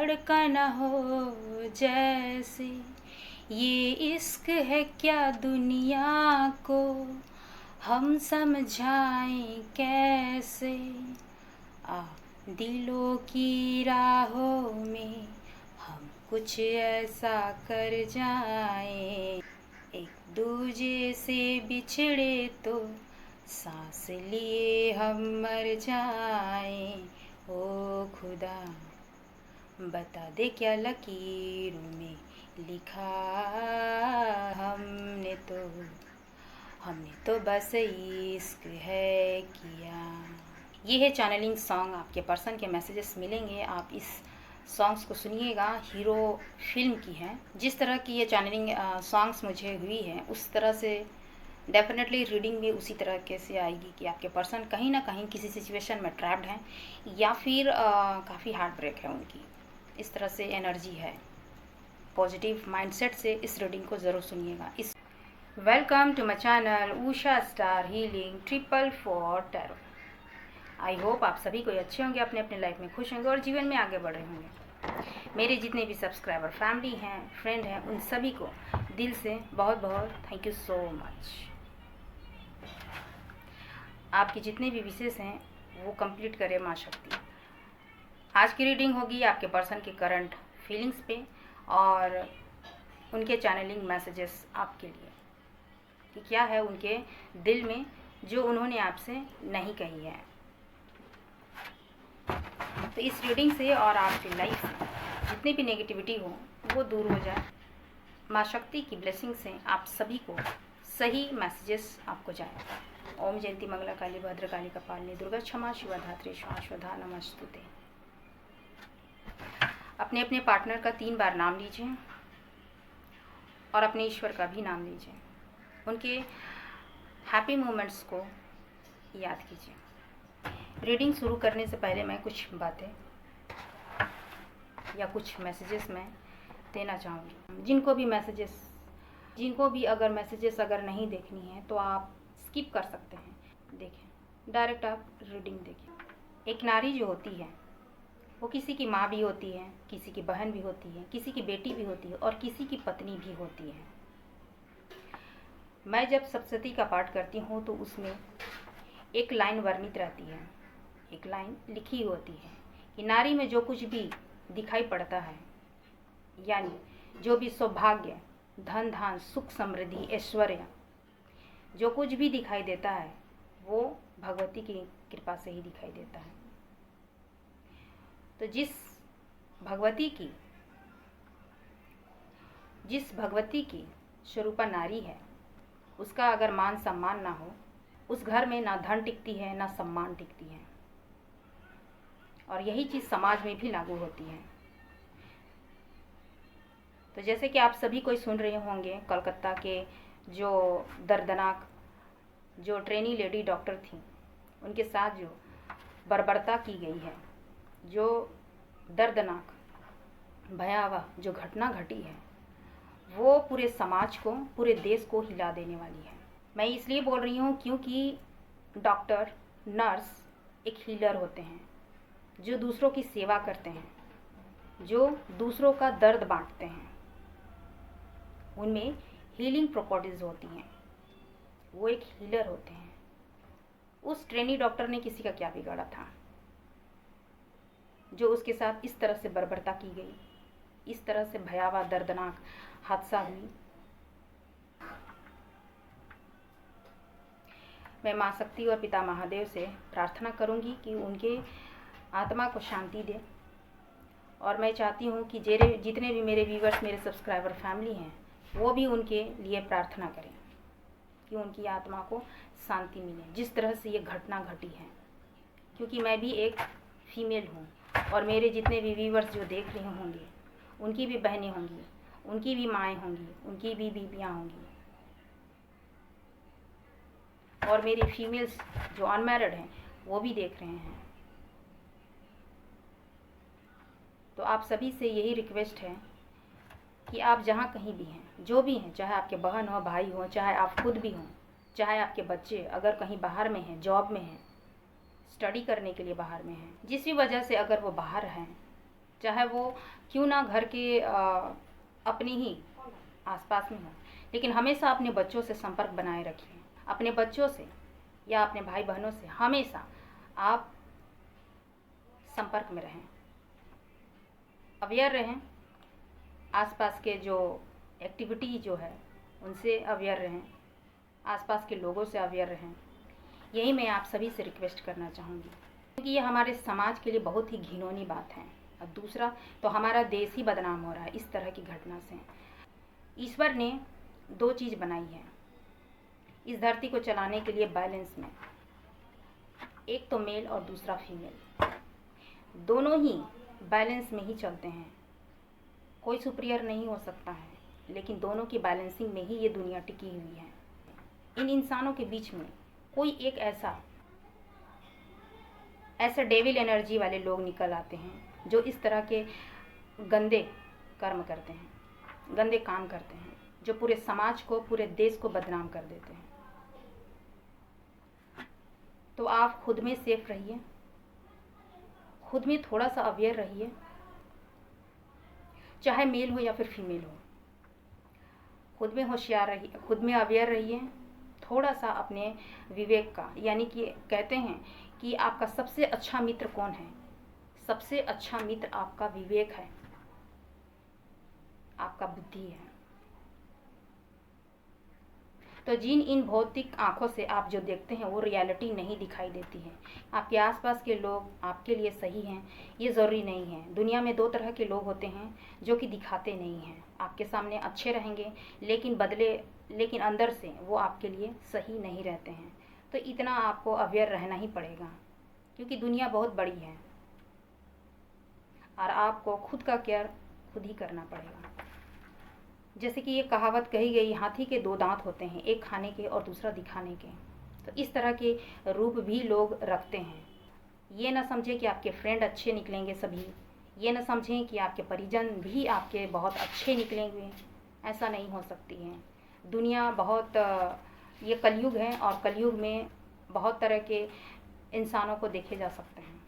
धड़कन हो जैसे, ये इश्क है क्या दुनिया को हम समझाएं कैसे। आ दिलों की राहों में हम कुछ ऐसा कर जाएं, एक दूजे से बिछड़े तो सांस लिए हम मर जाएं। ओ खुदा बता दे क्या लकीरों में लिखा, हमने तो बस इश्क है किया। ये है चैनलिंग सॉन्ग। आपके पर्सन के मैसेजेस मिलेंगे, आप इस सॉन्ग्स को सुनिएगा। हीरो फिल्म की है। जिस तरह की ये चैनलिंग सॉन्ग्स मुझे हुई है उस तरह से डेफिनेटली रीडिंग भी उसी तरह के से आएगी कि आपके पर्सन कहीं ना कहीं किसी सिचुएशन में ट्रैप्ड हैं या फिर काफ़ी हार्ट ब्रेक है उनकी। इस तरह से एनर्जी है। पॉजिटिव माइंडसेट से इस रीडिंग को ज़रूर सुनिएगा। इस welcome to my channel Usha star healing 444 tarot. I hope आप सभी कोई अच्छे होंगे, अपने अपने लाइफ में खुश होंगे और जीवन में आगे बढ़ रहे होंगे। मेरे जितने भी सब्सक्राइबर फैमिली हैं, फ्रेंड हैं, उन सभी को दिल से बहुत बहुत थैंक यू सो मच। आपकी जितने भी विशेष हैं वो कंप्लीट करे माँ शक्ति। आज की रीडिंग होगी आपके पर्सन के करंट फीलिंग्स पे और उनके चैनलिंग मैसेजेस आपके लिए कि क्या है उनके दिल में जो उन्होंने आपसे नहीं कही है। तो इस रीडिंग से और आपकी लाइफ में जितनी भी नेगेटिविटी हो वो दूर हो जाए। माँ शक्ति की ब्लेसिंग से आप सभी को सही मैसेजेस आपको जाए। ओम जयंती मंगला काली भद्रकाली कपालिनी दुर्गा क्षमा शिवा धात्री शाश्वता नमस्तुते। अपने अपने पार्टनर का 3 बार नाम लीजिए और अपने ईश्वर का भी नाम लीजिए। उनके हैप्पी मोमेंट्स को याद कीजिए। रीडिंग शुरू करने से पहले मैं कुछ बातें या कुछ मैसेजेस मैं देना चाहूँगी। जिनको भी अगर मैसेजेस अगर नहीं देखनी है तो आप स्किप कर सकते हैं। देखें, डायरेक्ट आप रीडिंग देखिए। एक नारी जो होती है वो किसी की माँ भी होती है, किसी की बहन भी होती है, किसी की बेटी भी होती है और किसी की पत्नी भी होती है। मैं जब सप्तशती का पाठ करती हूँ तो उसमें एक लाइन वर्णित रहती है, एक लाइन लिखी होती है कि नारी में जो कुछ भी दिखाई पड़ता है, यानी जो भी सौभाग्य, धन धान, सुख, समृद्धि, ऐश्वर्य जो कुछ भी दिखाई देता है वो भगवती की कृपा से ही दिखाई देता है। तो जिस भगवती की स्वरूपा नारी है उसका अगर मान सम्मान ना हो, उस घर में ना धन टिकती है ना सम्मान टिकती है। और यही चीज़ समाज में भी लागू होती है। तो जैसे कि आप सभी कोई सुन रहे होंगे, कोलकाता के जो दर्दनाक जो ट्रेनी लेडी डॉक्टर थी उनके साथ जो बर्बरता की गई है, जो दर्दनाक भयावह जो घटना घटी है वो पूरे समाज को, पूरे देश को हिला देने वाली है। मैं इसलिए बोल रही हूँ क्योंकि डॉक्टर, नर्स एक हीलर होते हैं जो दूसरों की सेवा करते हैं, जो दूसरों का दर्द बांटते हैं। उनमें हीलिंग प्रॉपर्टीज होती हैं, वो एक हीलर होते हैं। उस ट्रेनी डॉक्टर ने किसी का क्या बिगाड़ा था जो उसके साथ इस तरह से बर्बरता की गई, इस तरह से भयावह दर्दनाक हादसा हुई। मैं माँ शक्ति और पिता महादेव से प्रार्थना करूंगी कि उनके आत्मा को शांति दे। और मैं चाहती हूँ कि जितने भी मेरे व्यूवर्स, मेरे सब्सक्राइबर फैमिली हैं वो भी उनके लिए प्रार्थना करें कि उनकी आत्मा को शांति मिले जिस तरह से ये घटना घटी है। क्योंकि मैं भी एक फीमेल हूँ और मेरे जितने भी व्यूवर्स जो देख रहे होंगे उनकी भी बहनें होंगी, उनकी भी माएँ होंगी, उनकी भी बीबियाँ होंगी और मेरी फीमेल्स जो अनमैरिड हैं वो भी देख रहे हैं। तो आप सभी से यही रिक्वेस्ट है कि आप जहाँ कहीं भी हैं, जो भी हैं, चाहे आपके बहन हो, भाई हो, चाहे आप खुद भी हों, चाहे आपके बच्चे अगर कहीं बाहर में हैं, जॉब में हैं, स्टडी करने के लिए बाहर में हैं, जिस भी वजह से अगर वो बाहर हैं, चाहे वो क्यों ना घर के अपनी ही आसपास में हो, लेकिन हमेशा अपने बच्चों से संपर्क बनाए रखिए। अपने बच्चों से या अपने भाई बहनों से हमेशा आप संपर्क में रहें, अवेयर रहें, आसपास के जो एक्टिविटी जो है उनसे अवेयर रहें, आसपास के लोगों से अवेयर रहें। यही मैं आप सभी से रिक्वेस्ट करना चाहूँगी, क्योंकि ये हमारे समाज के लिए बहुत ही घिनौनी बात है। और दूसरा तो हमारा देश ही बदनाम हो रहा है इस तरह की घटना से। ईश्वर ने 2 चीज़ बनाई है इस धरती को चलाने के लिए बैलेंस में, एक तो मेल और दूसरा फीमेल। दोनों ही बैलेंस में ही चलते हैं, कोई सुपीरियर नहीं हो सकता है, लेकिन दोनों की बैलेंसिंग में ही ये दुनिया टिकी हुई है। इन इंसानों के बीच में कोई एक ऐसे डेविल एनर्जी वाले लोग निकल आते हैं जो इस तरह के गंदे कर्म करते हैं, गंदे काम करते हैं, जो पूरे समाज को, पूरे देश को बदनाम कर देते हैं। तो आप खुद में सेफ रहिए, खुद में थोड़ा सा अवेयर रहिए, चाहे मेल हो या फिर फीमेल हो। खुद में होशियार रहिए, खुद में अवेयर रहिए, थोड़ा सा अपने विवेक का, यानी कि कहते हैं कि आपका सबसे अच्छा मित्र कौन है? सबसे अच्छा मित्र आपका विवेक है, आपका बुद्धि है। तो जिन इन भौतिक आंखों से आप जो देखते हैं वो रियलिटी नहीं दिखाई देती है। आपके आसपास के लोग आपके लिए सही हैं ये ज़रूरी नहीं है। दुनिया में 2 तरह के लोग होते हैं जो कि दिखाते नहीं हैं, आपके सामने अच्छे रहेंगे लेकिन अंदर से वो आपके लिए सही नहीं रहते हैं। तो इतना आपको अवेयर रहना ही पड़ेगा, क्योंकि दुनिया बहुत बड़ी है और आपको खुद का केयर खुद ही करना पड़ेगा। जैसे कि ये कहावत कही गई, हाथी के 2 दांत होते हैं, एक खाने के और दूसरा दिखाने के। तो इस तरह के रूप भी लोग रखते हैं। ये ना समझें कि आपके फ्रेंड अच्छे निकलेंगे सभी, ये ना समझें कि आपके परिजन भी आपके बहुत अच्छे निकलेंगे, ऐसा नहीं हो सकती है। दुनिया बहुत ये कलयुग है और कलयुग में बहुत तरह के इंसानों को देखे जा सकते हैं।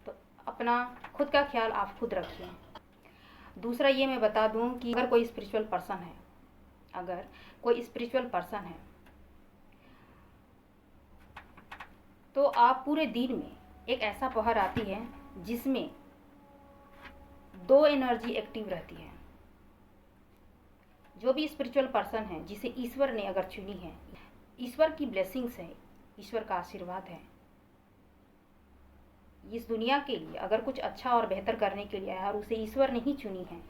तो अपना खुद का ख्याल आप खुद रखिए। दूसरा ये मैं बता दूं कि अगर कोई स्पिरिचुअल पर्सन है तो आप पूरे दिन में एक ऐसा पहर आती है जिसमें 2 एनर्जी एक्टिव रहती है। जो भी स्पिरिचुअल पर्सन है जिसे ईश्वर ने अगर चुनी है, ईश्वर की ब्लेसिंग्स है, ईश्वर का आशीर्वाद है, इस दुनिया के लिए अगर कुछ अच्छा और बेहतर करने के लिए है और उसे ईश्वर ने ही चुनी है,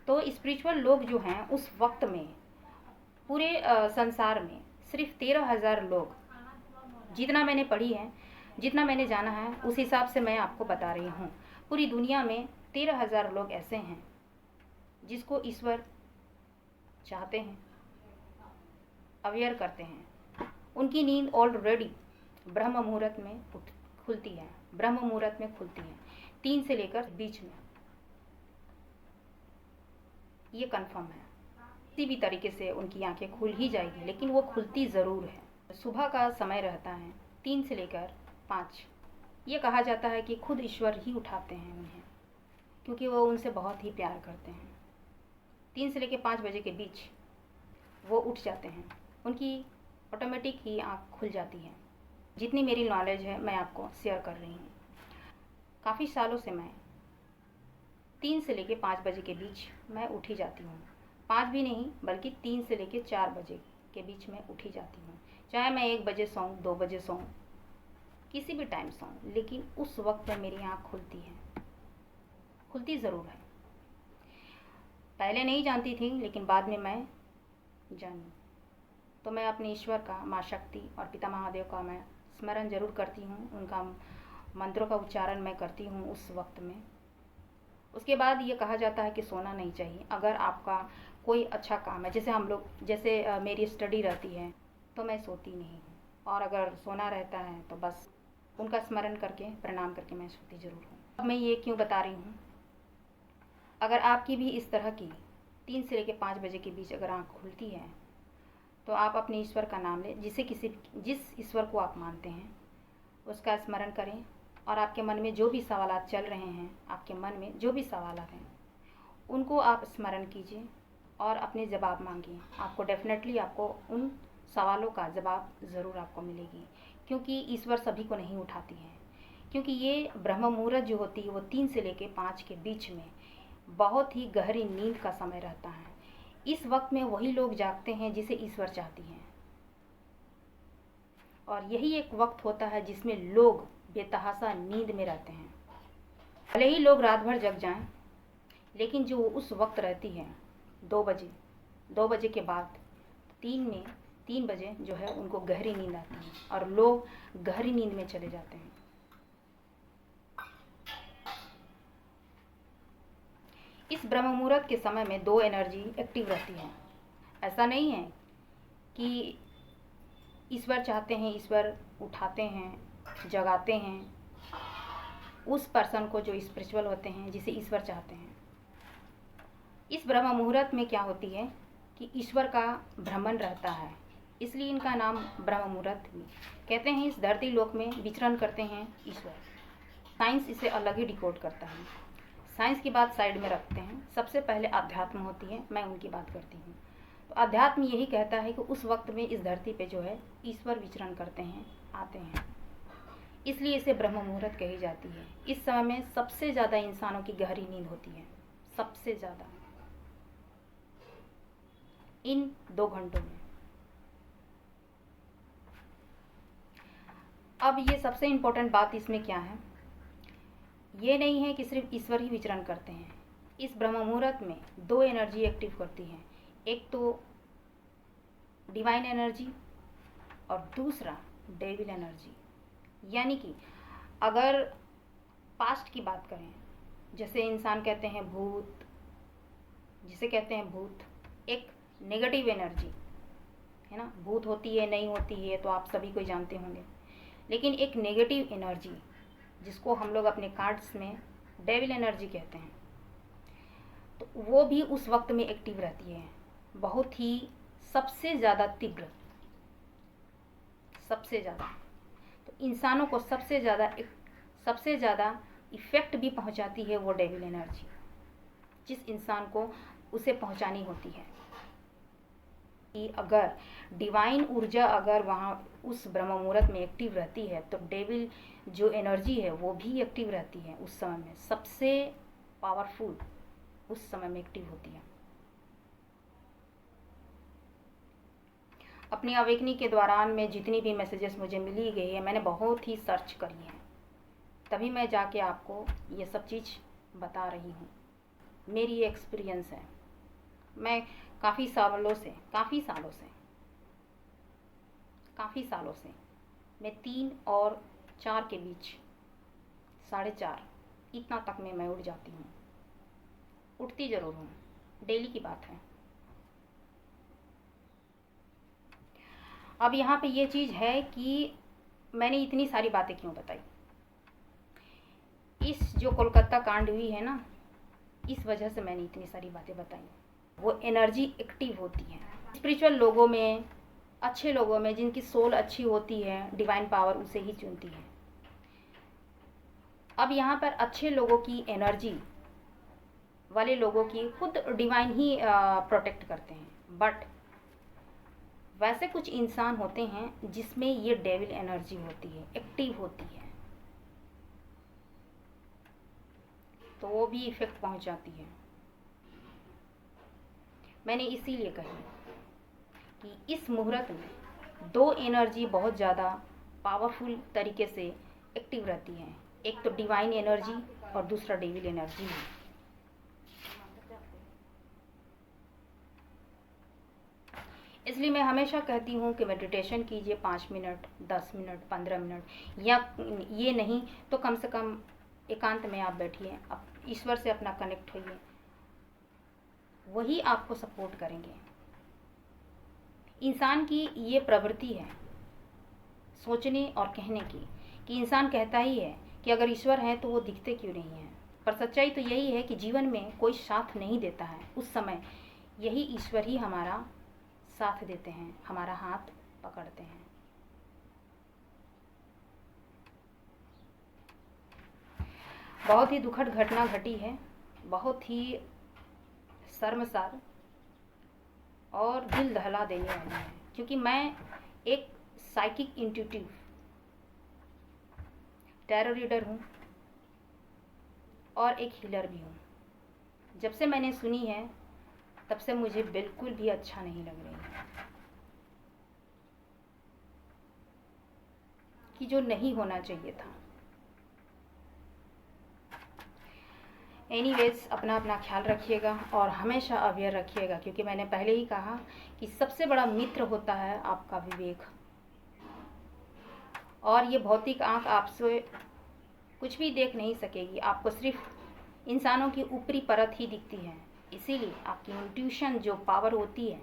तो स्पिरिचुअल लोग जो हैं उस वक्त में पूरे संसार में सिर्फ 13,000 लोग, जितना मैंने पढ़ी है, जितना मैंने जाना है, उस हिसाब से मैं आपको बता रही हूँ। पूरी दुनिया में 13,000 लोग ऐसे हैं जिसको ईश्वर चाहते हैं, अवेयर करते हैं। उनकी नींद ऑलरेडी ब्रह्म मुहूर्त में खुलती है, ब्रह्म मुहूर्त में खुलती है, 3 से लेकर बीच में, ये कंफर्म है। किसी भी तरीके से उनकी आंखें खुल ही जाएगी, लेकिन वो खुलती ज़रूर है। सुबह का समय रहता है 3 से लेकर 5। ये कहा जाता है कि खुद ईश्वर ही उठाते हैं उन्हें, क्योंकि वो उनसे बहुत ही प्यार करते हैं। 3 से लेकर 5 बजे के बीच वो उठ जाते हैं, उनकी ऑटोमेटिक ही आँख खुल जाती है। जितनी मेरी नॉलेज है मैं आपको शेयर कर रही हूँ। काफ़ी सालों से मैं 3 से लेकर 5 बजे के बीच मैं उठ ही जाती हूँ। 5 भी नहीं बल्कि 3 से लेकर 4 बजे के बीच में उठ ही जाती हूँ। चाहे मैं 1 बजे सोऊं, 2 बजे सोऊं, किसी भी टाइम सोऊं, लेकिन उस वक्त में मेरी आँख खुलती है, खुलती ज़रूर है। पहले नहीं जानती थी, लेकिन बाद में मैं जानी। तो मैं अपने ईश्वर का, माँ शक्ति और पिता महादेव का मैं स्मरण ज़रूर करती हूँ, उनका मंत्रों का उच्चारण मैं करती हूँ उस वक्त में। उसके बाद ये कहा जाता है कि सोना नहीं चाहिए। अगर आपका कोई अच्छा काम है, जैसे मेरी स्टडी रहती है तो मैं सोती नहीं हूँ, और अगर सोना रहता है तो बस उनका स्मरण करके, प्रणाम करके मैं सोती ज़रूर हूँ। अब मैं ये क्यों बता रही हूँ, अगर आपकी भी इस तरह की 3 से लेकर 5 बजे के बीच अगर आँख खुलती है तो आप अपने ईश्वर का नाम लें, जिस ईश्वर को आप मानते हैं उसका स्मरण करें, और आपके मन में जो भी सवालात चल रहे हैं, आपके मन में जो भी सवालात हैं, उनको आप स्मरण कीजिए और अपने जवाब मांगिए। आपको डेफिनेटली आपको उन सवालों का जवाब ज़रूर आपको मिलेगी, क्योंकि ईश्वर सभी को नहीं उठाती है। क्योंकि ये ब्रह्म मुहूर्त जो होती है वो 3 से लेके 5 के बीच में बहुत ही गहरी नींद का समय रहता है। इस वक्त में वही लोग जागते हैं जिसे ईश्वर चाहती हैं, और यही एक वक्त होता है जिसमें लोग बेतहाशा नींद में रहते हैं। भले ही लोग रात भर जग जाएं, लेकिन जो उस वक्त रहती है 2 बजे के बाद 3 बजे जो है उनको गहरी नींद आती है और लोग गहरी नींद में चले जाते हैं। इस ब्रह्म मुहूर्त के समय में 2 एनर्जी एक्टिव रहती है। ऐसा नहीं है कि ईश्वर चाहते हैं, ईश्वर उठाते हैं, जगाते हैं उस पर्सन को जो स्पिरिचुअल होते हैं, जिसे ईश्वर चाहते हैं। इस ब्रह्म मुहूर्त में क्या होती है कि ईश्वर का भ्रमण रहता है, इसलिए इनका नाम ब्रह्म मुहूर्त भी कहते हैं। इस धरती लोक में विचरण करते हैं ईश्वर। साइंस इसे अलग ही डिकोड करता है। साइंस की बात साइड में रखते हैं, सबसे पहले अध्यात्म होती है, मैं उनकी बात करती हूँ। तो अध्यात्म यही कहता है कि उस वक्त में इस धरती पे जो है ईश्वर विचरण करते हैं, आते हैं, इसलिए इसे ब्रह्म मुहूर्त कही जाती है। इस समय में सबसे ज़्यादा इंसानों की गहरी नींद होती है, सबसे ज़्यादा इन 2 घंटों में। अब ये सबसे इम्पोर्टेंट बात इसमें क्या है, ये नहीं है कि सिर्फ ईश्वर ही विचरण करते हैं। इस ब्रह्म मुहूर्त में 2 एनर्जी एक्टिव करती हैं, एक तो डिवाइन एनर्जी और दूसरा डेविल एनर्जी। यानी कि अगर पास्ट की बात करें, जैसे इंसान कहते हैं भूत, जिसे कहते हैं भूत, एक नेगेटिव एनर्जी है ना। भूत होती है, नहीं होती है, तो आप सभी को जानते होंगे। लेकिन एक नेगेटिव एनर्जी जिसको हम लोग अपने कार्ड्स में डेविल एनर्जी कहते हैं, तो वो भी उस वक्त में एक्टिव रहती है, बहुत ही सबसे ज़्यादा तीव्र, सबसे ज़्यादा। तो इंसानों को सबसे ज़्यादा इफ़ेक्ट भी पहुंचाती है वो डेविल एनर्जी, जिस इंसान को उसे पहुंचानी होती है। कि अगर डिवाइन ऊर्जा अगर वहाँ उस ब्रह्म मुहूर्त में एक्टिव रहती है, तो डेविल जो एनर्जी है वो भी एक्टिव रहती है उस समय में, सबसे पावरफुल उस समय में एक्टिव होती है। अपनी अवेकनिंग के दौरान में जितनी भी मैसेजेस मुझे मिली गई है, मैंने बहुत ही सर्च करी है, तभी मैं जाके आपको ये सब चीज़ बता रही हूँ। मेरी ये एक्सपीरियंस है। मैं काफ़ी सालों से मैं 3 और 4 के बीच 4:30 इतना तक में मैं उठ जाती हूँ, उठती ज़रूर हूँ, डेली की बात है। अब यहाँ पे ये चीज़ है कि मैंने इतनी सारी बातें क्यों बताई। इस जो कोलकाता कांड हुई है ना, इस वजह से मैंने इतनी सारी बातें बताई। वो एनर्जी एक्टिव होती है स्पिरिचुअल लोगों में, अच्छे लोगों में, जिनकी सोल अच्छी होती है, डिवाइन पावर उसे ही चुनती है। अब यहाँ पर अच्छे लोगों की एनर्जी वाले लोगों की खुद डिवाइन ही प्रोटेक्ट करते हैं, बट वैसे कुछ इंसान होते हैं जिसमें ये डेविल एनर्जी होती है, एक्टिव होती है, तो वो भी इफेक्ट पहुंचाती है। मैंने इसीलिए कही कि इस मुहूर्त में 2 एनर्जी बहुत ज़्यादा पावरफुल तरीके से एक्टिव रहती हैं, एक तो डिवाइन एनर्जी और दूसरा डेविल एनर्जी है। इसलिए मैं हमेशा कहती हूँ कि मेडिटेशन कीजिए 5 मिनट, 10 मिनट, 15 मिनट, या ये नहीं तो कम से कम एकांत में आप बैठिए, आप ईश्वर से अपना कनेक्ट होइए, वही आपको सपोर्ट करेंगे। इंसान की ये प्रवृत्ति है सोचने और कहने की, कि इंसान कहता ही है कि अगर ईश्वर है तो वो दिखते क्यों नहीं हैं। पर सच्चाई तो यही है कि जीवन में कोई साथ नहीं देता है, उस समय यही ईश्वर ही हमारा साथ देते हैं, हमारा हाथ पकड़ते हैं। बहुत ही दुखद घटना घटी है, बहुत ही शर्मसार और दिल दहला देने वाली है, क्योंकि मैं एक साइकिक इंट्यूटिव टैरो रीडर हूँ और एक हीलर भी हूँ। जब से मैंने सुनी है तब से मुझे बिल्कुल भी अच्छा नहीं लग रही है कि जो नहीं होना चाहिए था। एनीवेज, अपना अपना ख्याल रखिएगा और हमेशा अवेयर रखिएगा, क्योंकि मैंने पहले ही कहा कि सबसे बड़ा मित्र होता है आपका विवेक। और ये भौतिक आंख आपसे कुछ भी देख नहीं सकेगी, आपको सिर्फ इंसानों की ऊपरी परत ही दिखती है। इसीलिए आपकी इंट्यूशन जो पावर होती है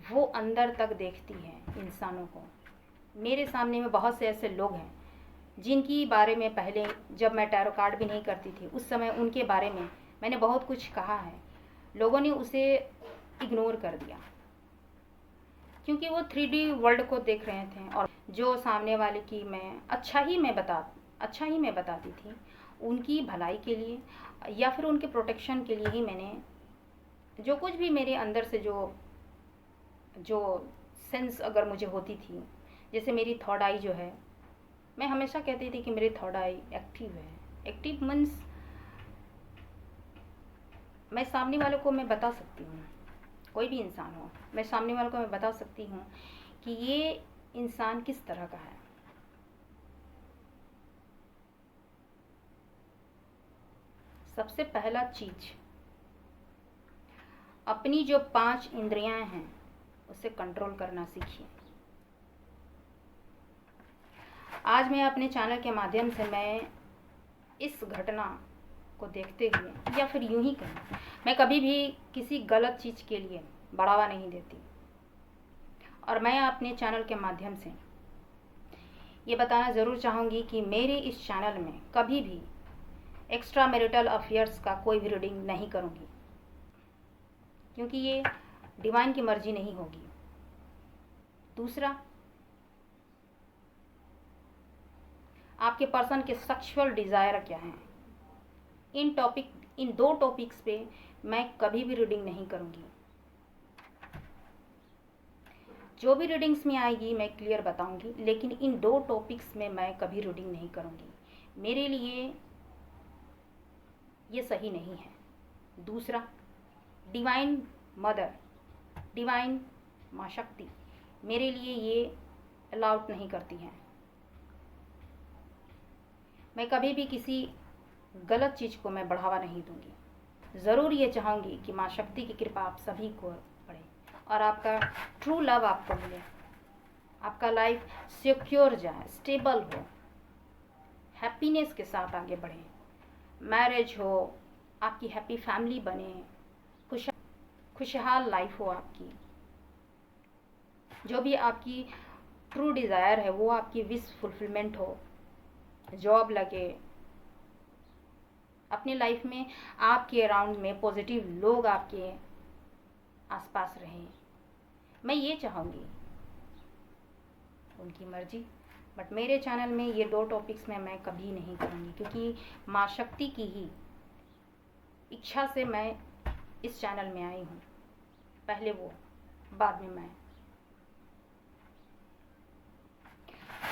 वो अंदर तक देखती है इंसानों को। मेरे सामने में बहुत से ऐसे लोग हैं जिनकी बारे में पहले, जब मैं टैरो कार्ड भी नहीं करती थी उस समय, उनके बारे में मैंने बहुत कुछ कहा है। लोगों ने उसे इग्नोर कर दिया क्योंकि वो 3D वर्ल्ड को देख रहे थे, और जो सामने वाले की मैं अच्छा ही मैं बताती थी, उनकी भलाई के लिए या फिर उनके प्रोटेक्शन के लिए ही मैंने जो कुछ भी मेरे अंदर से जो सेंस अगर मुझे होती थी, जैसे मेरी थर्ड आई जो है, मैं हमेशा कहती थी कि मेरी थर्ड आई एक्टिव है। एक्टिव मीन्स मैं सामने वालों को मैं बता सकती हूँ, कोई भी इंसान हो, मैं सामने वालों को मैं बता सकती हूँ कि ये इंसान किस तरह का है। सबसे पहला चीज, अपनी जो 5 इंद्रियां हैं उसे कंट्रोल करना सीखिए। आज मैं अपने चैनल के माध्यम से मैं इस घटना को देखते हुए, या फिर यूं ही कहें, मैं कभी भी किसी गलत चीज़ के लिए बढ़ावा नहीं देती, और मैं अपने चैनल के माध्यम से ये बताना ज़रूर चाहूँगी कि मेरे इस चैनल में कभी भी एक्स्ट्रा मैरिटल अफेयर्स का कोई भी रीडिंग नहीं करूँगी, क्योंकि ये डिवाइन की मर्जी नहीं होगी। दूसरा, आपके पर्सन के सेक्सुअल डिज़ायर क्या हैं, इन 2 टॉपिक्स पे मैं कभी भी रीडिंग नहीं करूँगी। जो भी रीडिंग्स में आएगी मैं क्लियर बताऊंगी, लेकिन इन 2 टॉपिक्स में मैं कभी रीडिंग नहीं करूँगी। मेरे लिए ये सही नहीं है। दूसरा, डिवाइन मदर, डिवाइन माँ शक्ति मेरे लिए ये अलाउड नहीं करती हैं। मैं कभी भी किसी गलत चीज़ को मैं बढ़ावा नहीं दूंगी। ज़रूर ये चाहूँगी कि माँ शक्ति की कृपा आप सभी को पड़े और आपका ट्रू लव आपको मिले, आपका लाइफ सिक्योर जाए, स्टेबल हो, हैप्पीनेस के साथ आगे बढ़े, मैरिज हो, आपकी हैप्पी फैमिली बने, खुशहाल लाइफ हो आपकी। जो भी आपकी ट्रू डिज़ायर है वो आपकी विश फुलफिलमेंट हो, जॉब लगे, अपनी लाइफ में आपके अराउंड में पॉजिटिव लोग आपके आसपास रहें। मैं ये चाहूँगी, उनकी मर्जी, बट मेरे चैनल में ये 2 टॉपिक्स में मैं कभी नहीं करूँगी, क्योंकि माँ शक्ति की ही इच्छा से मैं इस चैनल में आई हूँ। पहले वो, बाद में मैं।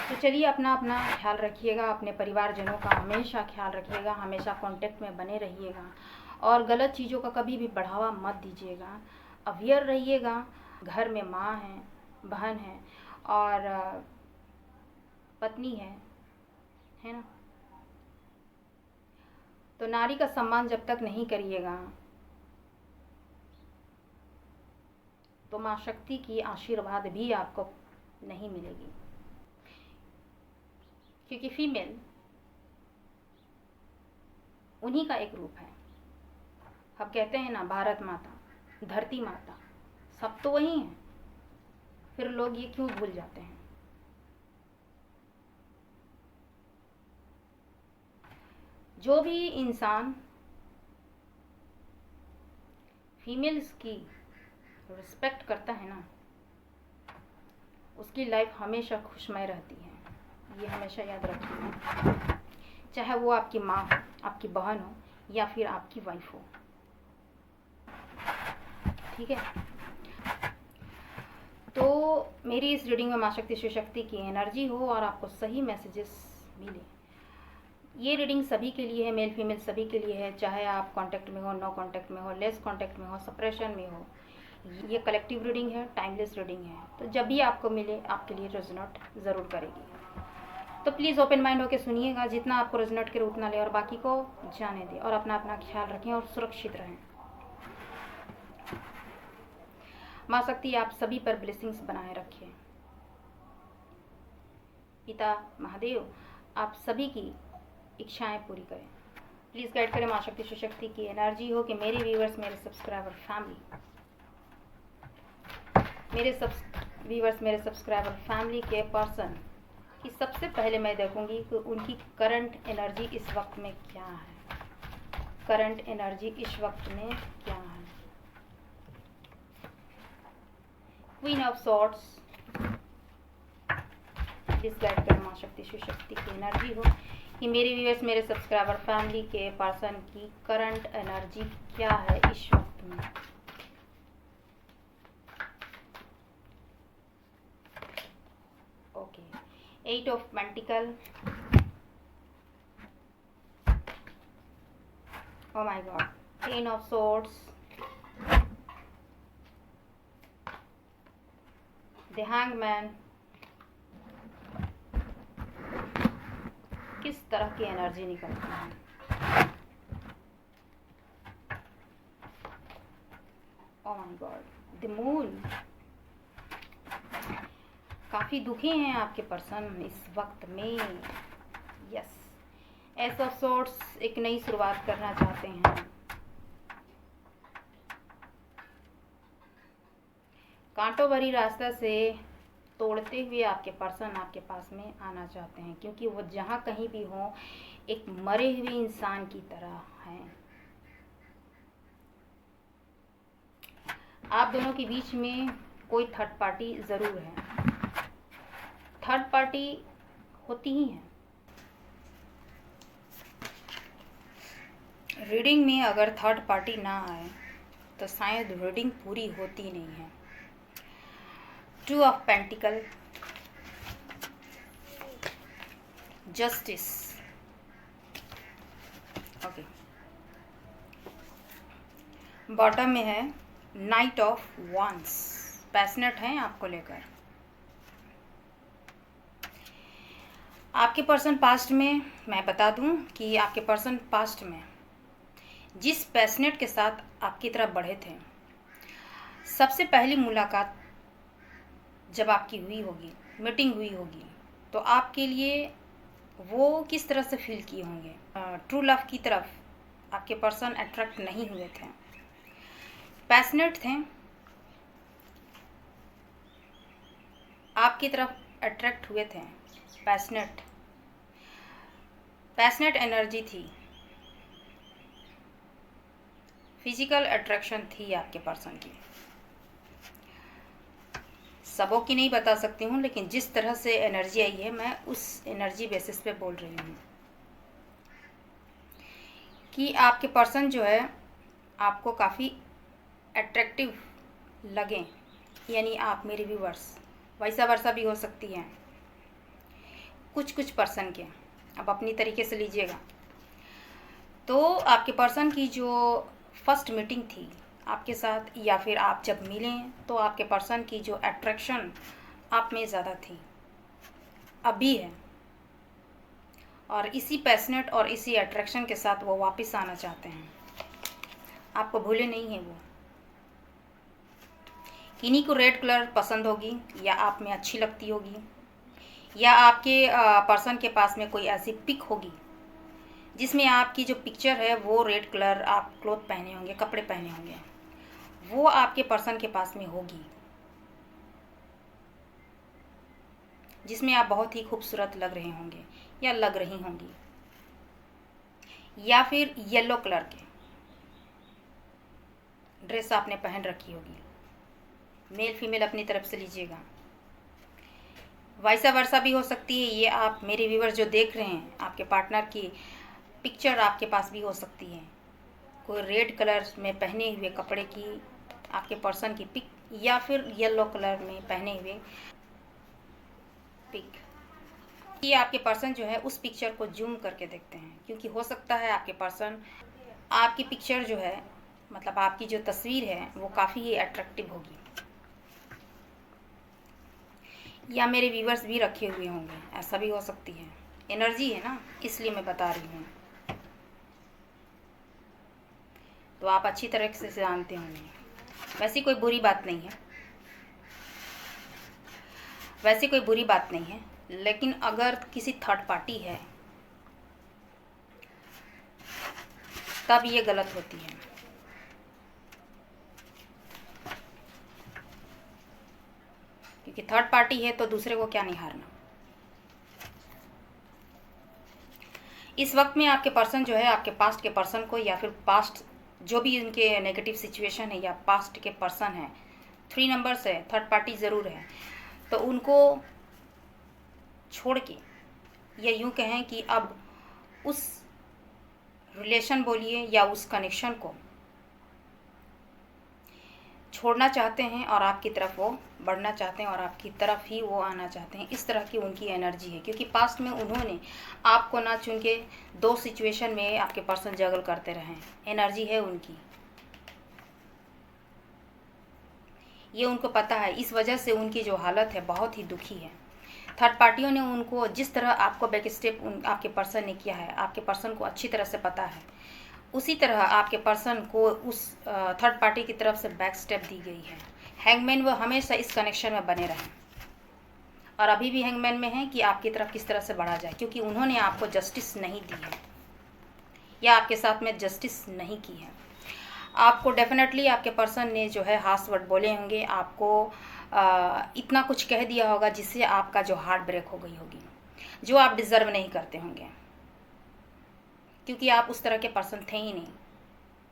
तो चलिए, अपना अपना ख्याल रखिएगा, अपने परिवारजनों का हमेशा ख्याल रखिएगा, हमेशा कांटेक्ट में बने रहिएगा और गलत चीज़ों का कभी भी बढ़ावा मत दीजिएगा। अवेयर रहिएगा। घर में माँ है, बहन है और पत्नी है ना। तो नारी का सम्मान जब तक नहीं करिएगा तो माँ शक्ति की आशीर्वाद भी आपको नहीं मिलेगी, क्योंकि फीमेल उन्हीं का एक रूप है। हम कहते हैं ना, भारत माता, धरती माता, सब तो वही हैं। फिर लोग ये क्यों भूल जाते हैं? जो भी इंसान फीमेल्स की रिस्पेक्ट करता है ना, उसकी लाइफ हमेशा खुशमय रहती है। ये हमेशा याद रखिए, चाहे वो आपकी माँ हो, आपकी बहन हो या फिर आपकी वाइफ हो। ठीक है, तो मेरी इस रीडिंग में माँ शक्ति शिव शक्ति की एनर्जी हो और आपको सही मैसेजेस मिले। ये रीडिंग सभी के लिए है, मेल फीमेल सभी के लिए है, चाहे आप कांटेक्ट में हो, नो कांटेक्ट में हो, लेस कांटेक्ट में हो, सेपरेशन में हो। ये कलेक्टिव रीडिंग है, टाइमलेस रीडिंग है, तो जब भी आपको मिले आपके लिए रेजोनेट ज़रूर करेगी। तो प्लीज़ ओपन माइंड होकर सुनिएगा, जितना आपको रेजोनेट करे उतना ले और बाकी को जाने दें, और अपना अपना ख्याल रखें और सुरक्षित रहें। माँ शक्ति आप सभी पर ब्लेसिंग्स बनाए रखे। पिता महादेव आप सभी की इच्छाएं पूरी करें। प्लीज़ गाइड करें माँ शक्ति शिव शक्ति की एनर्जी हो कि मेरे व्यूवर्स, मेरे सब्सक्राइबर फैमिली के पर्सन कि सबसे पहले मैं देखूंगी कि उनकी करंट एनर्जी इस वक्त में क्या है। करंट एनर्जी इस वक्त में क्या है। Queen of swords, please guide करें माँ शक्ति शिव शक्ति की एनर्जी हो कि मेरे व्यूअर्स, मेरे सब्सक्राइबर फैमिली के पर्सन की करंट एनर्जी क्या है इस वक्त में। Okay, 8 of pentacle, oh my god, 10 of swords, the hangman। किस तरह की एनर्जी निकलती है। oh my god, the moon। काफ़ी दुखी हैं आपके पर्सन इस वक्त में। यस, एस ऑफ सोर्ड्स, एक नई शुरुआत करना चाहते हैं। कांटों भरी रास्ता से तोड़ते हुए आपके पर्सन आपके पास में आना चाहते हैं, क्योंकि वो जहाँ कहीं भी हो एक मरे हुए इंसान की तरह हैं। आप दोनों के बीच में कोई थर्ड पार्टी ज़रूर है। थर्ड पार्टी होती ही है रीडिंग में। अगर थर्ड पार्टी ना आए तो शायद रीडिंग पूरी होती नहीं है। 2 of pentacle, justice. Okay, bottom में है नाइट ऑफ वांस। पैशनेट हैं आपको लेकर। आपके पर्सन पास्ट में, मैं बता दूं कि आपके पर्सन पास्ट में जिस पैशनेट के साथ आपकी तरफ बढ़े थे, सबसे पहली मुलाकात जब आपकी हुई होगी, मीटिंग हुई होगी, तो आपके लिए वो किस तरह से फील किए होंगे। ट्रू लव की तरफ आपके पर्सन अट्रैक्ट नहीं हुए थे, पैशनेट थे, आपकी तरफ अट्रैक्ट हुए थे। पैशनेट एनर्जी थी, फिजिकल अट्रैक्शन थी आपके पर्सन की। सबों की नहीं बता सकती हूँ, लेकिन जिस तरह से एनर्जी आई है मैं उस एनर्जी बेसिस पे बोल रही हूँ कि आपके पर्सन जो है आपको काफ़ी अट्रैक्टिव लगे, यानी आप मेरे व्यूवर्स, वैसा वर्षा भी हो सकती है कुछ पर्सन के, अब अपनी तरीके से लीजिएगा। तो आपके पर्सन की जो फर्स्ट मीटिंग थी आपके साथ, या फिर आप जब मिलें, तो आपके पर्सन की जो अट्रैक्शन आप में ज़्यादा थी, अभी है, और इसी पैशनेट और इसी अट्रैक्शन के साथ वो वापस आना चाहते हैं। आपको भूले नहीं हैं वो। किन्हीं को रेड कलर पसंद होगी, या आप में अच्छी लगती होगी, या आपके पर्सन के पास में कोई ऐसी पिक होगी जिसमें आपकी जो पिक्चर है वो रेड कलर, आप क्लोथ पहने होंगे, कपड़े पहने होंगे, वो आपके पर्सन के पास में होगी, जिसमें आप बहुत ही खूबसूरत लग रहे होंगे या लग रही होंगी, या फिर येलो कलर के ड्रेस आपने पहन रखी होगी। मेल फीमेल अपनी तरफ से लीजिएगा। वाइस वर्सा भी हो सकती है। ये आप मेरे व्यूअर्स जो देख रहे हैं, आपके पार्टनर की पिक्चर आपके पास भी हो सकती है। कोई रेड कलर में पहने हुए कपड़े की आपके पर्सन की पिक, या फिर येलो कलर में पहने हुए पिक। ये आपके पर्सन जो है उस पिक्चर को जूम करके देखते हैं, क्योंकि हो सकता है आपके पर्सन आपकी पिक्चर जो है, मतलब आपकी जो तस्वीर है वो काफ़ी ही अट्रैक्टिव होगी, या मेरे व्यूवर्स भी रखे हुए होंगे, ऐसा भी हो सकती है। एनर्जी है ना, इसलिए मैं बता रही हूँ, तो आप अच्छी तरह से जानते होंगे। वैसी कोई बुरी बात नहीं है, वैसी कोई बुरी बात नहीं है, लेकिन अगर किसी थर्ड पार्टी है तब ये गलत होती है। क्योंकि थर्ड पार्टी है तो दूसरे को क्या निहारना। इस वक्त में आपके पर्सन जो है आपके पास्ट के पर्सन को, या फिर पास्ट जो भी उनके नेगेटिव सिचुएशन है या पास्ट के पर्सन है, 3 नंबर्स है, थर्ड पार्टी ज़रूर है, तो उनको छोड़ के, या यूँ कहें कि अब उस रिलेशन बोलिए या उस कनेक्शन को छोड़ना चाहते हैं और आपकी तरफ वो बढ़ना चाहते हैं और आपकी तरफ ही वो आना चाहते हैं। इस तरह की उनकी एनर्जी है, क्योंकि पास्ट में उन्होंने आपको ना चुन के 2 सिचुएशन में आपके पर्सन जगल करते रहे। एनर्जी है उनकी, ये उनको पता है। इस वजह से उनकी जो हालत है बहुत ही दुखी है। थर्ड पार्टियों ने उनको जिस तरह आपको बैक स्टेप आपके पर्सन ने किया है, आपके पर्सन को अच्छी तरह से पता है, उसी तरह आपके पर्सन को उस थर्ड पार्टी की तरफ से बैक स्टेप दी गई है। हैंगमैन वो हमेशा इस कनेक्शन में बने रहें, और अभी भी हैंगमैन में है कि आपकी तरफ किस तरह से बढ़ा जाए, क्योंकि उन्होंने आपको जस्टिस नहीं दी है या आपके साथ में जस्टिस नहीं की है। आपको डेफिनेटली आपके पर्सन ने जो है हार्श वर्ड बोले होंगे, आपको इतना कुछ कह दिया होगा जिससे आपका जो हार्ट ब्रेक हो गई होगी, जो आप डिज़र्व नहीं करते होंगे, क्योंकि आप उस तरह के पर्सन थे ही नहीं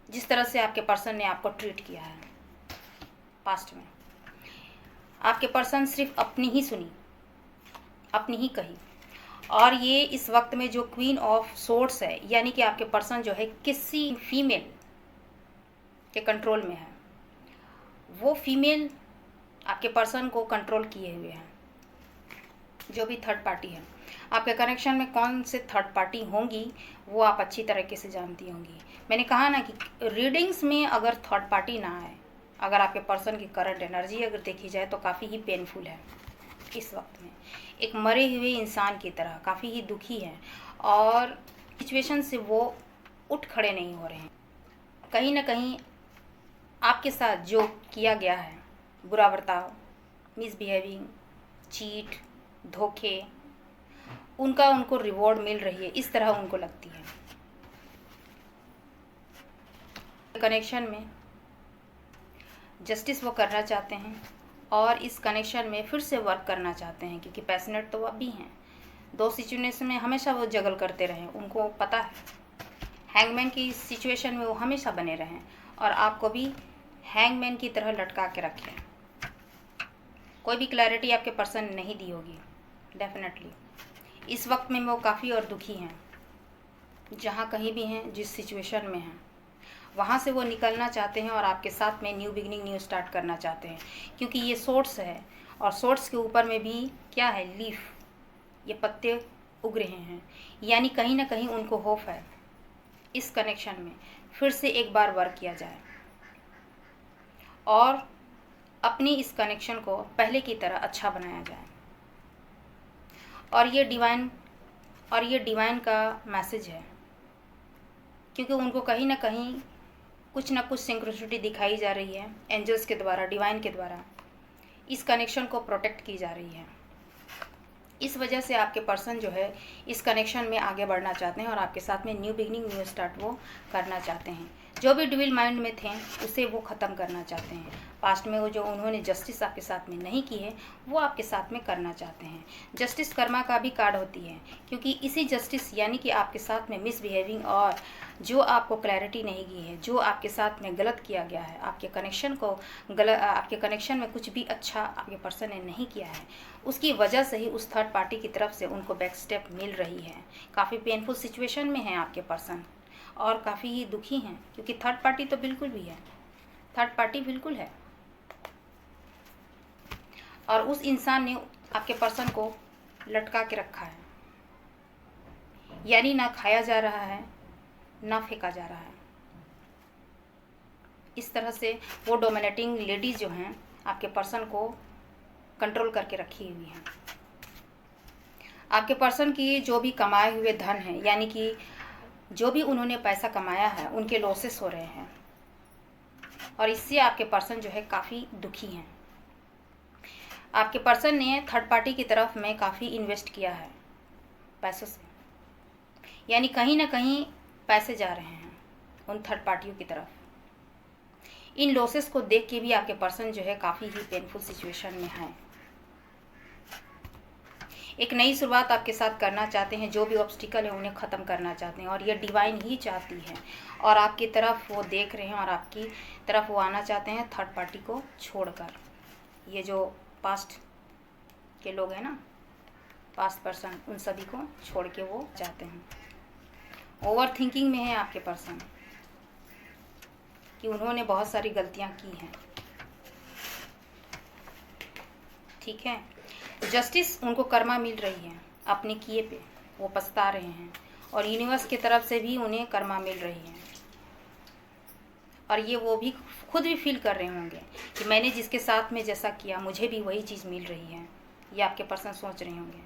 जिस तरह से आपके पर्सन ने आपको ट्रीट किया है पास्ट में। आपके पर्सन सिर्फ अपनी ही सुनी, अपनी ही कही, और ये इस वक्त में जो क्वीन ऑफ सोर्ड्स है, यानी कि आपके पर्सन जो है किसी फीमेल के कंट्रोल में है। वो फीमेल आपके पर्सन को कंट्रोल किए हुए हैं, जो भी थर्ड पार्टी है। आपके कनेक्शन में कौन से थर्ड पार्टी होंगी वो आप अच्छी तरीके से जानती होंगी। मैंने कहा ना कि रीडिंग्स में अगर थर्ड पार्टी ना आए, अगर आपके पर्सन की करंट एनर्जी अगर देखी जाए तो काफ़ी ही पेनफुल है इस वक्त में। एक मरे हुए इंसान की तरह काफ़ी ही दुखी है, और सिचुएशन से वो उठ खड़े नहीं हो रहे हैं। कहीं ना कहीं आपके साथ जो किया गया है, बुरा बर्ताव, मिसबिहेविंग, चीट, धोखे, उनका उनको रिवॉर्ड मिल रही है, इस तरह उनको लगती है। कनेक्शन में जस्टिस वो करना चाहते हैं, और इस कनेक्शन में फिर से वर्क करना चाहते हैं, क्योंकि पैशनेट तो वो भी हैं। 2 सिचुएशन में हमेशा वो जगल करते रहें, उनको पता है। हैंगमैन की सिचुएशन में वो हमेशा बने रहें, और आपको भी हैंगमैन की तरह लटका के रखें। कोई भी क्लैरिटी आपके पर्सन नहीं दी होगी डेफिनेटली। इस वक्त में वो काफ़ी और दुखी हैं। जहाँ कहीं भी हैं, जिस सिचुएशन में हैं, वहाँ से वो निकलना चाहते हैं और आपके साथ में न्यू बिगनिंग, न्यू स्टार्ट करना चाहते हैं। क्योंकि ये सोर्स है, और सोर्स के ऊपर में भी क्या है, लीफ, ये पत्ते उग रहे हैं, यानी कहीं ना कहीं उनको होप है इस कनेक्शन में फिर से एक बार वर्क किया जाए, और अपनी इस कनेक्शन को पहले की तरह अच्छा बनाया जाए। और ये डिवाइन का मैसेज है, क्योंकि उनको कहीं ना कहीं कुछ ना कुछ सिंक्रोनिसिटी दिखाई जा रही है एंजल्स के द्वारा, डिवाइन के द्वारा। इस कनेक्शन को प्रोटेक्ट की जा रही है। इस वजह से आपके पर्सन जो है इस कनेक्शन में आगे बढ़ना चाहते हैं, और आपके साथ में न्यू बिगनिंग, न्यू स्टार्ट वो करना चाहते हैं। जो भी डुअल माइंड में थे उसे वो ख़त्म करना चाहते हैं। पास्ट में वो जो उन्होंने जस्टिस आपके साथ में नहीं की है वो आपके साथ में करना चाहते हैं। जस्टिस कर्मा का भी कार्ड होती है, क्योंकि इसी जस्टिस यानी कि आपके साथ में मिसबिहेविंग और जो आपको क्लैरिटी नहीं की है, जो आपके साथ में गलत किया गया है, आपके कनेक्शन में कुछ भी अच्छा आपके पर्सन ने नहीं किया है, उसकी वजह से ही उस थर्ड पार्टी की तरफ से उनको बैक स्टेप मिल रही है। काफ़ी पेनफुल सिचुएशन में है आपके पर्सन और काफ़ी ही दुखी हैं, क्योंकि थर्ड पार्टी तो बिल्कुल भी है, थर्ड पार्टी बिल्कुल है। और उस इंसान ने आपके पर्सन को लटका के रखा है, यानी ना खाया जा रहा है ना फेंका जा रहा है। इस तरह से वो डोमिनेटिंग लेडीज जो हैं आपके पर्सन को कंट्रोल करके रखी हुई हैं। आपके पर्सन की जो भी कमाए हुए धन है, यानी कि जो भी उन्होंने पैसा कमाया है, उनके लॉसेस हो रहे हैं और इससे आपके पर्सन जो है काफ़ी दुखी हैं। आपके पर्सन ने थर्ड पार्टी की तरफ में काफ़ी इन्वेस्ट किया है पैसों से, यानी कहीं ना कहीं पैसे जा रहे हैं उन थर्ड पार्टियों की तरफ। इन लॉसेस को देख के भी आपके पर्सन जो है काफ़ी ही पेनफुल सिचुएशन में है। एक नई शुरुआत आपके साथ करना चाहते हैं, जो भी ऑब्स्टिकल है उन्हें ख़त्म करना चाहते हैं और ये डिवाइन ही चाहती है और आपकी तरफ वो देख रहे हैं और आपकी तरफ वो आना चाहते हैं थर्ड पार्टी को छोड़कर। ये जो पास्ट के लोग हैं ना, पास्ट पर्सन, उन सभी को छोड़ के वो चाहते हैं। ओवर थिंकिंग में है आपके पर्सन कि उन्होंने बहुत सारी गलतियां की हैं, ठीक है। जस्टिस उनको कर्मा मिल रही है अपने किए पे, वो पछता रहे हैं और यूनिवर्स की तरफ से भी उन्हें कर्मा मिल रही है और ये वो भी खुद भी फील कर रहे होंगे कि मैंने जिसके साथ में जैसा किया मुझे भी वही चीज़ मिल रही है। ये आपके पर्सन सोच रहे होंगे,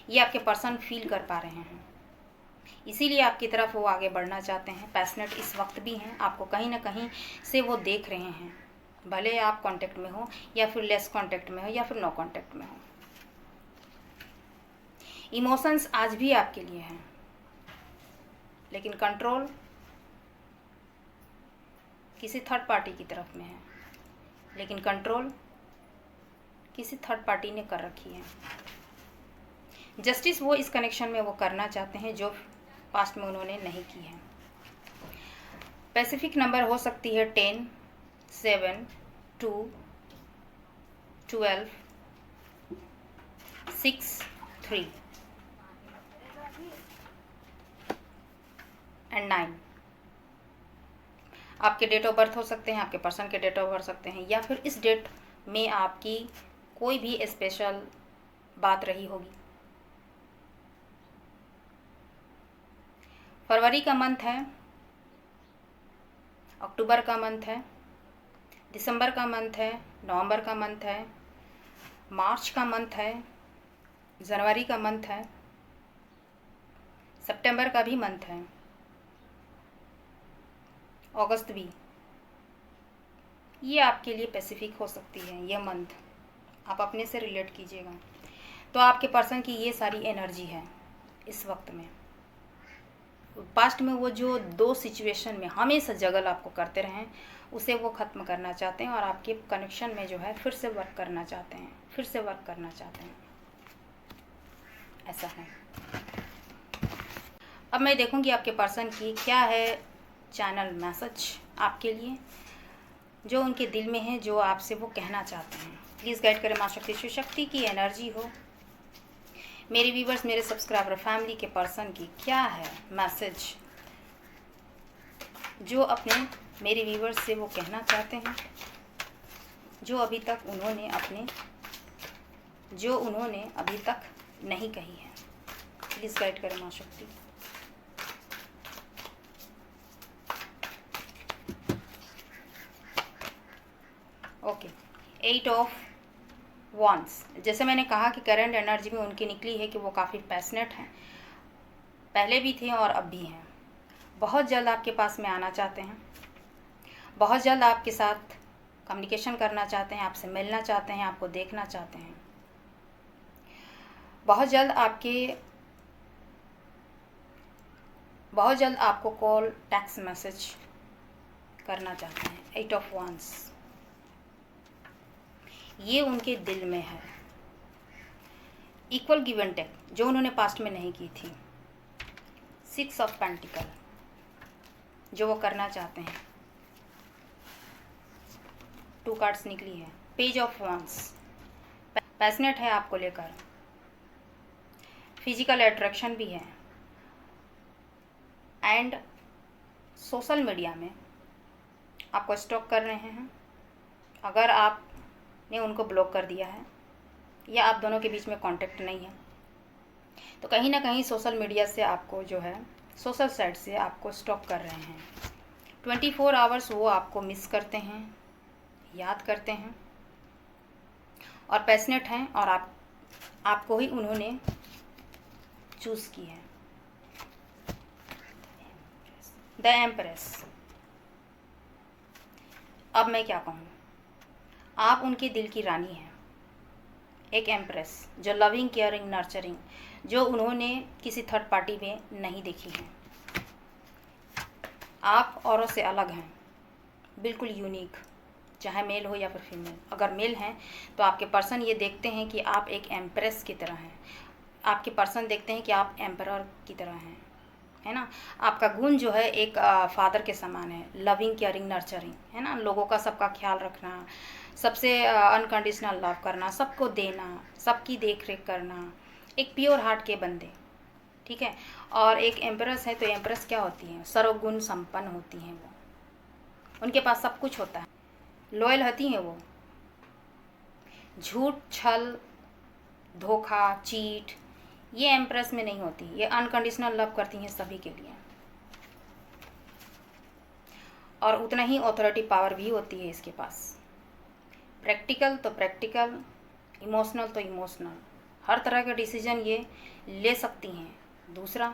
ये आपके पर्सन फील कर पा रहे हैं, इसीलिए आपकी तरफ वो आगे बढ़ना चाहते हैं। पैशनेट इस वक्त भी हैं, आपको कहीं ना कहीं से वो देख रहे हैं, भले आप कांटेक्ट में हो या फिर लेस कांटेक्ट में हो या फिर नो कांटेक्ट में हो। इमोशंस आज भी आपके लिए हैं, लेकिन कंट्रोल किसी थर्ड पार्टी की तरफ में है, लेकिन कंट्रोल किसी थर्ड पार्टी ने कर रखी है। जस्टिस वो इस कनेक्शन में वो करना चाहते हैं जो पास्ट में उन्होंने नहीं की है। पैसिफिक नंबर हो सकती है 10, 7, 2, 12, 6, 3 एंड 9। आपके डेट ऑफ बर्थ हो सकते हैं, आपके पर्सन के डेट ऑफ बर्थ सकते हैं, या फिर इस डेट में आपकी कोई भी स्पेशल बात रही होगी। फरवरी का मंथ है, अक्टूबर का मंथ है, दिसंबर का मंथ है, नवंबर का मंथ है, मार्च का मंथ है, जनवरी का मंथ है, सितंबर का भी मंथ है, अगस्त भी। ये आपके लिए पैसिफिक हो सकती है ये मंथ, आप अपने से रिलेट कीजिएगा। तो आपके पर्सन की ये सारी एनर्जी है इस वक्त में। पास्ट में वो जो 2 सिचुएशन में हमेशा जगल आपको करते रहें, उसे वो ख़त्म करना चाहते हैं और आपके कनेक्शन में जो है फिर से वर्क करना चाहते हैं, फिर से वर्क करना चाहते हैं, ऐसा है। अब मैं देखूंगी आपके पर्सन की क्या है चैनल मैसेज आपके लिए, जो उनके दिल में है, जो आपसे वो कहना चाहते हैं। प्लीज़ गाइड करें माँ शक्ति शिव शक्ति की एनर्जी हो। मेरे व्यूवर्स, मेरे सब्सक्राइबर फैमिली के पर्सन की क्या है मैसेज, जो अपने मेरे व्यूवर्स से वो कहना चाहते हैं, जो अभी तक उन्होंने अभी तक नहीं कही है। प्लीज़ गाइड करें माँ शक्ति। Okay, 8 of wands. जैसे मैंने कहा कि करंट एनर्जी में उनकी निकली है कि वो काफ़ी पैशनेट हैं, पहले भी थे और अब भी हैं। बहुत जल्द आपके पास में आना चाहते हैं, बहुत जल्द आपके साथ कम्युनिकेशन करना चाहते हैं, आपसे मिलना चाहते हैं, आपको देखना चाहते हैं। बहुत जल्द आपको कॉल, टेक्स्ट मैसेज करना चाहते हैं। 8 ऑफ वॉन्ड्स, ये उनके दिल में है। इक्वल गिव एंड टेक, जो उन्होंने पास्ट में नहीं की थी। 6 ऑफ पेंटिकल, जो वो करना चाहते हैं। 2 कार्ड्स निकली है। पेज ऑफ वॉन्ड्स, पैशनेट है आपको लेकर, फिजिकल अट्रैक्शन भी है, एंड सोशल मीडिया में आपको स्टॉक कर रहे हैं। अगर आपने उनको ब्लॉक कर दिया है या आप दोनों के बीच में कांटेक्ट नहीं है, तो कहीं ना कहीं सोशल मीडिया से आपको जो है, सोशल साइट से आपको स्टॉक कर रहे हैं। 24 आवर्स वो आपको मिस करते हैं, याद करते हैं और पैशनेट हैं, और आपको ही उन्होंने चूज़ की है। The empress. अब मैं क्या कहूँ, आप उनके दिल की रानी हैं, एक एम्प्रेस जो लविंग, केयरिंग, नर्चरिंग, जो उन्होंने किसी थर्ड पार्टी में नहीं देखी है। आप औरों से अलग हैं, बिल्कुल यूनिक, चाहे मेल हो या फिर फीमेल। अगर मेल हैं तो आपके पर्सन ये देखते हैं कि आप एक एम्प्रेस की तरह हैं, आपके पर्सन देखते हैं कि आप एम्परर की तरह हैं, है ना। आपका गुण जो है एक फादर के समान है, लविंग, केयरिंग, नर्चरिंग, है ना। लोगों का, सबका ख्याल रखना, सबसे अनकंडीशनल लव करना, सबको देना, सबकी देख रेख करना, एक प्योर हार्ट के बंदे, ठीक है। और एक एम्प्रेस है तो एम्प्रेस क्या होती है, सर्वगुण संपन्न होती हैं वो, उनके पास सब कुछ होता है। लॉयल होती हैं वो, झूठ, छल, धोखा, चीट, ये एम्प्रेस में नहीं होती। ये अनकंडीशनल लव करती हैं सभी के लिए, और उतना ही ऑथोरिटी पावर भी होती है इसके पास। प्रैक्टिकल तो प्रैक्टिकल, इमोशनल तो इमोशनल, हर तरह का डिसीजन ये ले सकती हैं। दूसरा,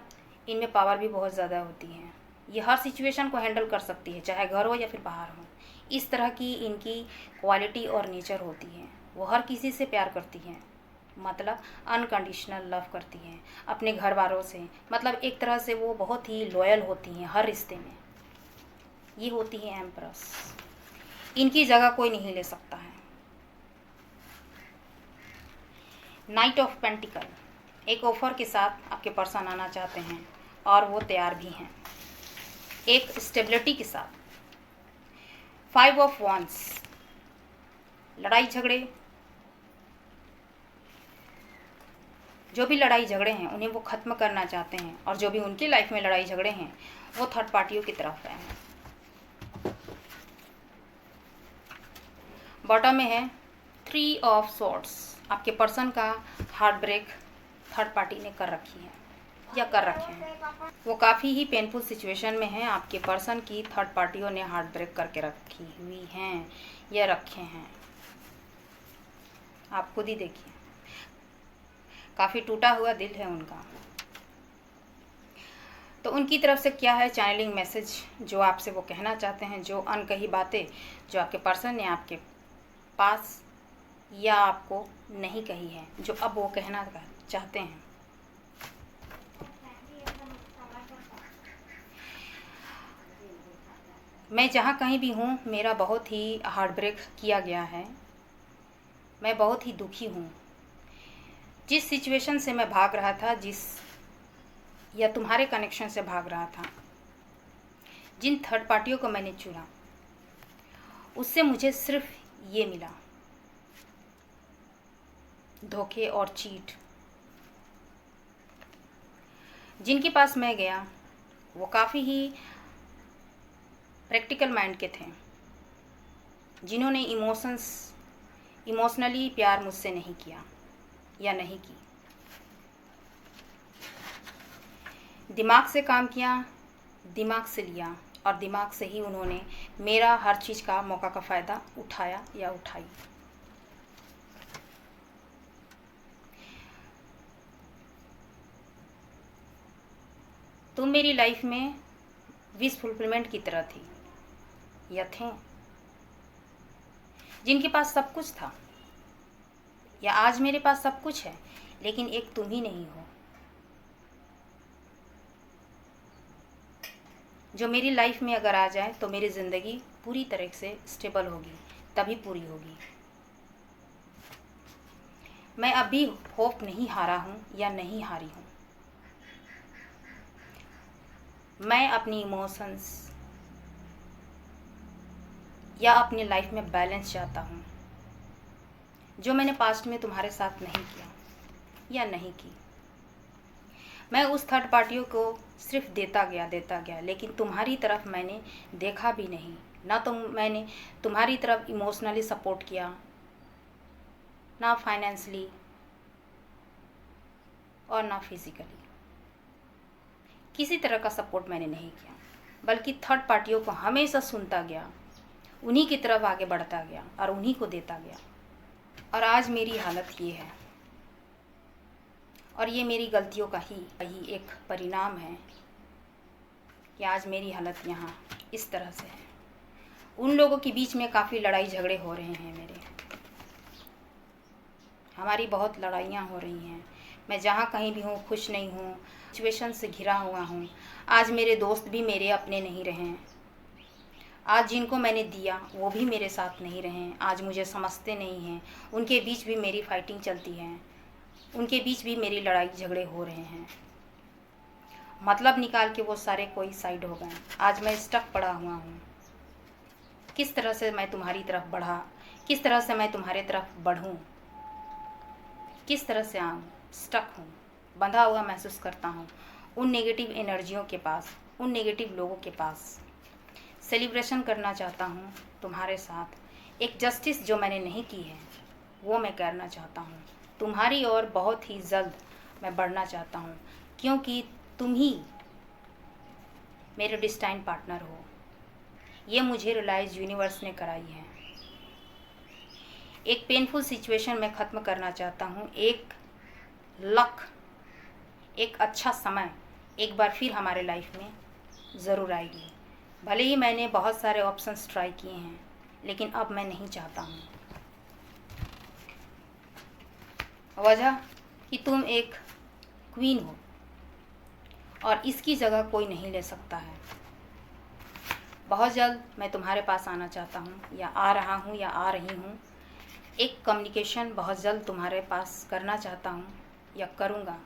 इनमें पावर भी बहुत ज़्यादा होती है, ये हर सिचुएशन को हैंडल कर सकती है, चाहे घर हो या फिर बाहर हो। इस तरह की इनकी क्वालिटी और नेचर होती है। वो हर किसी से प्यार करती हैं, मतलब अनकंडीशनल लव करती हैं अपने घर वालों से, मतलब एक तरह से वो बहुत ही लॉयल होती हैं हर रिश्ते में। ये होती है एम्प्रेस, इनकी जगह कोई नहीं ले सकता है। नाइट ऑफ पेंटिकल, एक ऑफर के साथ आपके पर्सन आना चाहते हैं और वो तैयार भी हैं, एक स्टेबिलिटी के साथ। 5 ऑफ वॉन्ड्स, लड़ाई झगड़े, जो भी लड़ाई झगड़े हैं उन्हें वो ख़त्म करना चाहते हैं, और जो भी उनकी लाइफ में लड़ाई झगड़े हैं वो थर्ड पार्टियों की तरफ है। बॉटम में है 3 ऑफ सॉर्ड्स, आपके पर्सन का हार्ट ब्रेक थर्ड पार्टी ने कर रखी है या कर रखे हैं। वो काफ़ी ही पेनफुल सिचुएशन में है, आपके पर्सन की थर्ड पार्टियों ने हार्ट ब्रेक करके रखी हुई हैं या रखे हैं। आप खुद ही देखिए, काफ़ी टूटा हुआ दिल है उनका। तो उनकी तरफ से क्या है चैनलिंग मैसेज जो आपसे वो कहना चाहते हैं, जो अनकही बातें जो आपके पर्सन ने आपके पास या आपको नहीं कही है, जो अब वो कहना चाहते हैं। मैं जहाँ कहीं भी हूँ मेरा बहुत ही हार्ट ब्रेक किया गया है, मैं बहुत ही दुखी हूँ। जिस सिचुएशन से मैं भाग रहा था, या तुम्हारे कनेक्शन से भाग रहा था, जिन थर्ड पार्टियों को मैंने चुना, उससे मुझे सिर्फ ये मिला, धोखे और चीट। जिनके पास मैं गया वो काफ़ी ही प्रैक्टिकल माइंड के थे, जिन्होंने इमोशनली प्यार मुझसे नहीं किया या नहीं की, दिमाग से काम किया, दिमाग से लिया, और दिमाग से ही उन्होंने मेरा हर चीज़ का, मौका का फ़ायदा उठाया या उठाई। तुम मेरी लाइफ में विश फुलफिलमेंट की तरह थी या थे, जिनके पास सब कुछ था, या आज मेरे पास सब कुछ है लेकिन एक तुम ही नहीं हो, जो मेरी लाइफ में अगर आ जाए तो मेरी ज़िंदगी पूरी तरह से स्टेबल होगी, तभी पूरी होगी। मैं अभी होप नहीं हारा हूँ या नहीं हारी हूँ। मैं अपनी इमोशंस या अपनी लाइफ में बैलेंस चाहता हूँ, जो मैंने पास्ट में तुम्हारे साथ नहीं किया या नहीं की। मैं उस थर्ड पार्टियों को सिर्फ देता गया, लेकिन तुम्हारी तरफ मैंने देखा भी नहीं। ना तो मैंने तुम्हारी तरफ इमोशनली सपोर्ट किया, ना फाइनेंशली और ना फिजिकली। किसी तरह का सपोर्ट मैंने नहीं किया, बल्कि थर्ड पार्टियों को हमेशा सुनता गया, उन्हीं की तरफ आगे बढ़ता गया और उन्हीं को देता गया। और आज मेरी हालत ये है, और ये मेरी गलतियों का ही एक परिणाम है कि आज मेरी हालत यहाँ इस तरह से है। उन लोगों के बीच में काफ़ी लड़ाई झगड़े हो रहे हैं मेरे, हमारी बहुत लड़ाइयाँ हो रही हैं। मैं जहाँ कहीं भी हूँ खुश नहीं हूँ, सिचुएशन से घिरा हुआ हूँ। आज मेरे दोस्त भी मेरे अपने नहीं रहे, आज जिनको मैंने दिया वो भी मेरे साथ नहीं रहे, आज मुझे समझते नहीं हैं। उनके बीच भी मेरी फाइटिंग चलती है, उनके बीच भी मेरी लड़ाई झगड़े हो रहे हैं। मतलब निकाल के वो सारे कोई साइड हो गए। आज मैं स्टक पड़ा हुआ हूँ। किस तरह से मैं तुम्हारी तरफ बढ़ा, किस तरह से मैं तुम्हारे तरफ बढ़ूँ, किस तरह से आऊँ। स्टक हूँ, बंधा हुआ महसूस करता हूँ उन नेगेटिव एनर्जियों के पास, उन नेगेटिव लोगों के पास। सेलिब्रेशन करना चाहता हूँ तुम्हारे साथ। एक जस्टिस जो मैंने नहीं की है वो मैं करना चाहता हूँ तुम्हारी ओर। बहुत ही जल्द मैं बढ़ना चाहता हूँ, क्योंकि तुम ही मेरे डिस्टाइन पार्टनर हो। ये मुझे रियलाइज यूनिवर्स ने कराई है। एक पेनफुल सिचुएशन में ख़त्म करना चाहता हूँ। एक लक, एक अच्छा समय एक बार फिर हमारे लाइफ में ज़रूर आएगी। भले ही मैंने बहुत सारे ऑप्शंस ट्राई किए हैं, लेकिन अब मैं नहीं चाहता हूँ। वजह कि तुम एक क्वीन हो और इसकी जगह कोई नहीं ले सकता है। बहुत जल्द मैं तुम्हारे पास आना चाहता हूँ, या आ रहा हूँ या आ रही हूँ। एक कम्युनिकेशन बहुत जल्द तुम्हारे पास करना चाहता हूँ या करूँगा।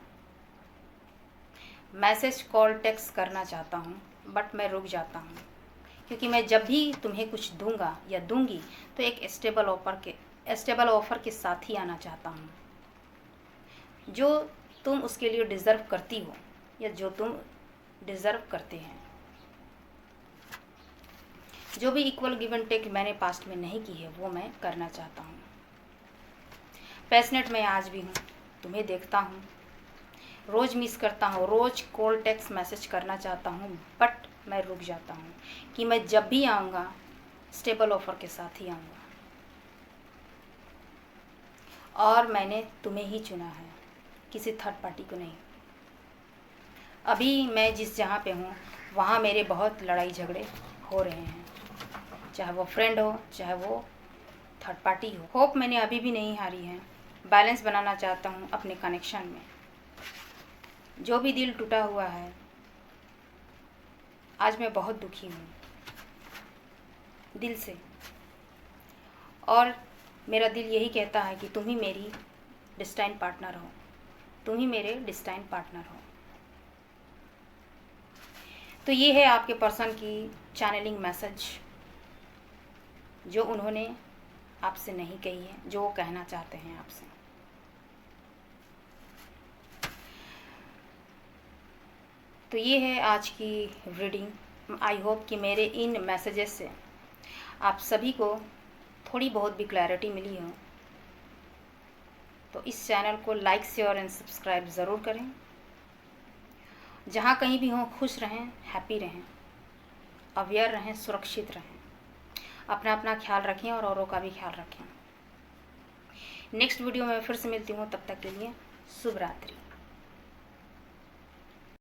मैसेज, कॉल, टेक्स्ट करना चाहता हूँ, बट मैं रुक जाता हूँ, क्योंकि मैं जब भी तुम्हें कुछ दूंगा या दूंगी तो एक स्टेबल ऑफ़र के साथ ही आना चाहता हूँ, जो तुम उसके लिए डिज़र्व करती हो या जो तुम डिज़र्व करते हैं। जो भी इक्वल गिव एंड टेक मैंने पास्ट में नहीं की है वो मैं करना चाहता हूँ। पैशनेट मैं आज भी हूँ, तुम्हें देखता हूँ, रोज़ मिस करता हूँ, रोज़ कॉल, टेक्स्ट, मैसेज करना चाहता हूँ, बट मैं रुक जाता हूँ कि मैं जब भी आऊँगा स्टेबल ऑफ़र के साथ ही आऊँगा। और मैंने तुम्हें ही चुना है, किसी थर्ड पार्टी को नहीं। अभी मैं जिस जहाँ पे हूँ वहाँ मेरे बहुत लड़ाई झगड़े हो रहे हैं, चाहे वो फ्रेंड हो, चाहे वो थर्ड पार्टी हो। होप मैंने अभी भी नहीं हारी है। बैलेंस बनाना चाहता हूँ अपने कनेक्शन में। जो भी दिल टूटा हुआ है, आज मैं बहुत दुखी हूँ दिल से, और मेरा दिल यही कहता है कि तुम ही मेरी डिस्टाइन पार्टनर हो, तुम ही मेरे डिस्टाइन पार्टनर हो। तो ये है आपके पर्सन की चैनलिंग मैसेज, जो उन्होंने आपसे नहीं कही है, जो वो कहना चाहते हैं आपसे। तो ये है आज की रीडिंग। आई होप कि मेरे इन मैसेजेस से आप सभी को थोड़ी बहुत भी क्लैरिटी मिली हो। तो इस चैनल को लाइक, शेयर एंड सब्सक्राइब ज़रूर करें। जहाँ कहीं भी हों खुश रहें, हैप्पी रहें, अवेयर रहें, सुरक्षित रहें, अपना अपना ख्याल रखें और औरों का भी ख्याल रखें। नेक्स्ट वीडियो में फिर से मिलती हूँ, तब तक के लिए शुभ रात्रि।